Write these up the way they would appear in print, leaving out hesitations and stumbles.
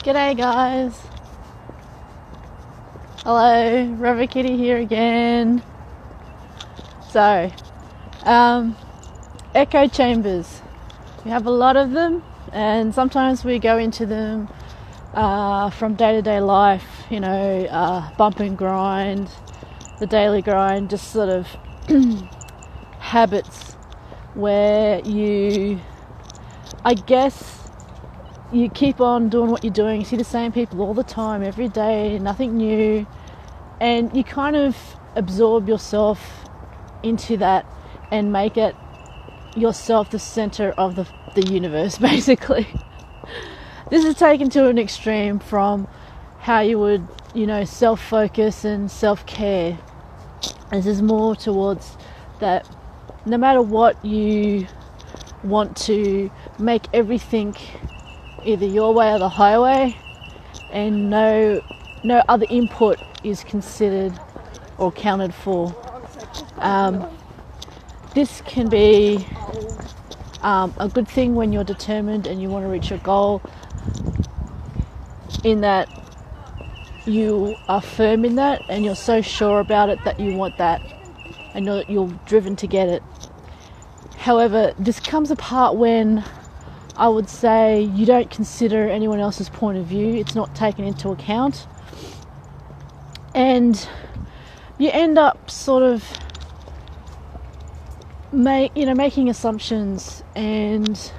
G'day guys. Hello, Rubber Kitty here again. So, echo chambers. We have a lot of them, and sometimes we go into them from day-to-day life, you know, bump and grind, the daily grind, just sort of habits where you, I guess, you keep on doing what you're doing. You see the same people all the time, every day, nothing new, and you kind of absorb yourself into that and make it yourself the center of the universe, basically. This is taken to an extreme from how you would, you know, self-focus and self-care. This is more towards that no matter what, you want to make everything either your way or the highway, and no other input is considered or counted for. This can be a good thing when you're determined and you want to reach your goal, in that you are firm in that and you're so sure about it that you want that and you're driven to get it. However, this comes apart when I would say you don't consider anyone else's point of view. It's not taken into account, and you end up sort of making assumptions and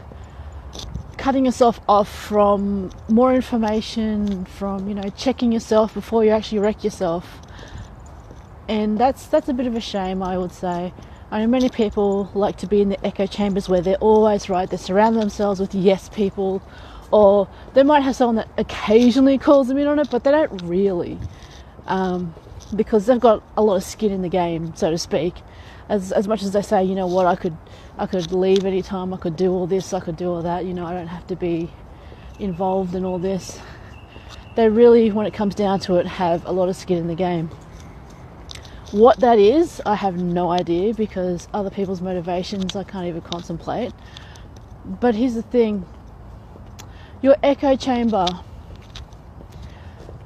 cutting yourself off from more information, from, you know, checking yourself before you actually wreck yourself. And that's a bit of a shame, I would say. I know many people like to be in the echo chambers where they're always right. They surround themselves with yes people, or they might have someone that occasionally calls them in on it, but they don't really, because they've got a lot of skin in the game, so to speak. As much as they say, you know what, I could leave anytime, I could do all this, I could do all that, you know, I don't have to be involved in all this. They really, when it comes down to it, have a lot of skin in the game. What that is, I have no idea, because other people's motivations I can't even contemplate. But here's the thing. Your echo chamber,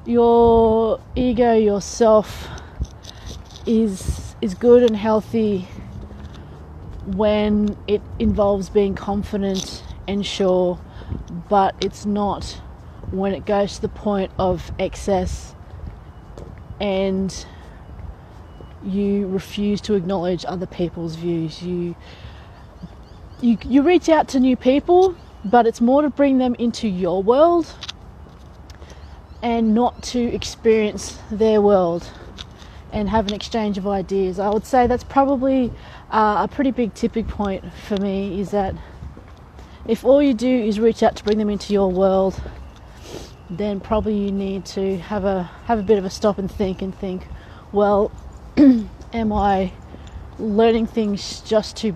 your ego, yourself, is good and healthy when it involves being confident and sure, but it's not when it goes to the point of excess and you refuse to acknowledge other people's views. You reach out to new people, but it's more to bring them into your world and not to experience their world and have an exchange of ideas. I would say that's probably a pretty big tipping point for me, is that if all you do is reach out to bring them into your world, then probably you need to have a bit of a stop and think, well, am I learning things just to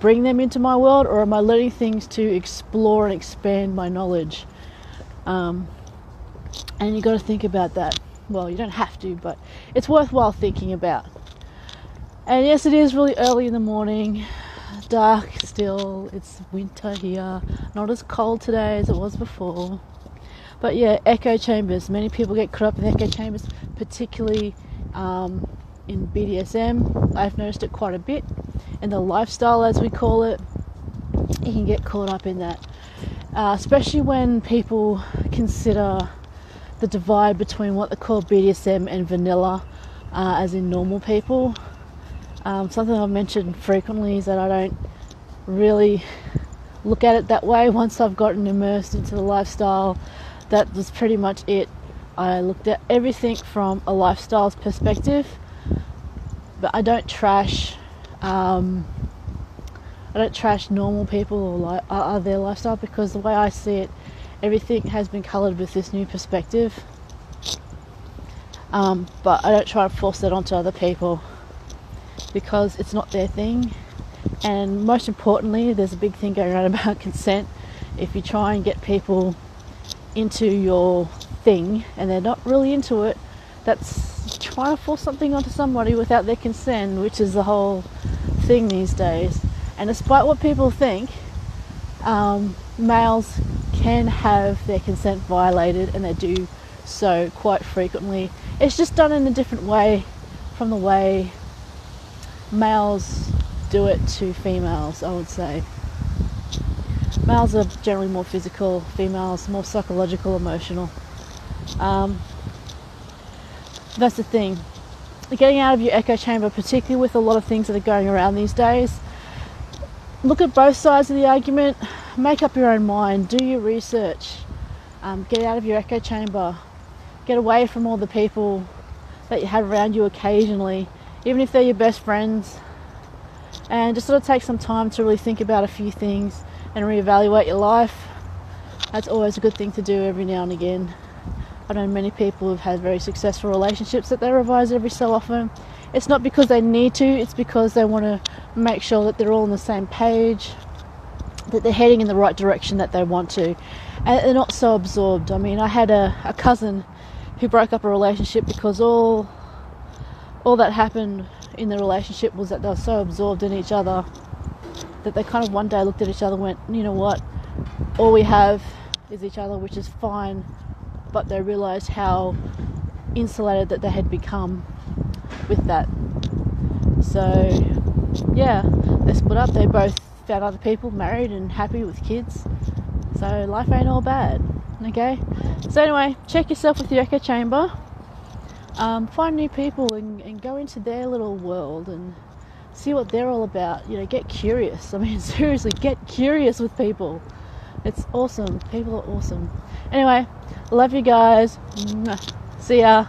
bring them into my world, or am I learning things to explore and expand my knowledge? And you got to think about that. Well, you don't have to, but it's worthwhile thinking about. And yes, it is really early in the morning, dark still, it's winter here, not as cold today as it was before. But yeah, echo chambers, many people get caught up in echo chambers, particularly in BDSM. I've noticed it quite a bit. In the lifestyle, as we call it, you can get caught up in that, especially when people consider the divide between what they call BDSM and vanilla, as in normal people. Something I've mentioned frequently is that I don't really look at it that way. Once I've gotten immersed into the lifestyle, that was pretty much it. I looked at everything from a lifestyle's perspective, but I don't trash normal people or their lifestyle, because the way I see it, everything has been coloured with this new perspective. But I don't try to force that onto other people, because it's not their thing. And most importantly, there's a big thing going around about consent. If you try and get people into your thing and they're not really into it, that's trying to force something onto somebody without their consent, which is the whole thing these days. And despite what people think, males can have their consent violated, and they do so quite frequently. It's just done in a different way from the way males do it to females, I would say. Males are generally more physical, females more psychological, emotional. That's the thing. Getting out of your echo chamber, particularly with a lot of things that are going around these days, look at both sides of the argument, make up your own mind, do your research, get out of your echo chamber, get away from all the people that you have around you occasionally, even if they're your best friends, and just sort of take some time to really think about a few things and reevaluate your life. That's always a good thing to do every now and again. I know many people who've had very successful relationships that they revise every so often. It's not because they need to, it's because they want to make sure that they're all on the same page, that they're heading in the right direction that they want to, and they're not so absorbed. I mean, I had a cousin who broke up a relationship because all that happened in the relationship was that they were so absorbed in each other that they kind of one day looked at each other and went, you know what, all we have is each other, which is fine, but they realised how insulated that they had become with that. So yeah, they split up, they both found other people, married and happy with kids, so life ain't all bad, okay? So anyway, check yourself with your echo chamber, find new people and go into their little world and see what they're all about. You know, get curious. I mean, seriously, get curious with people. It's awesome. People are awesome. Anyway, love you guys. See ya.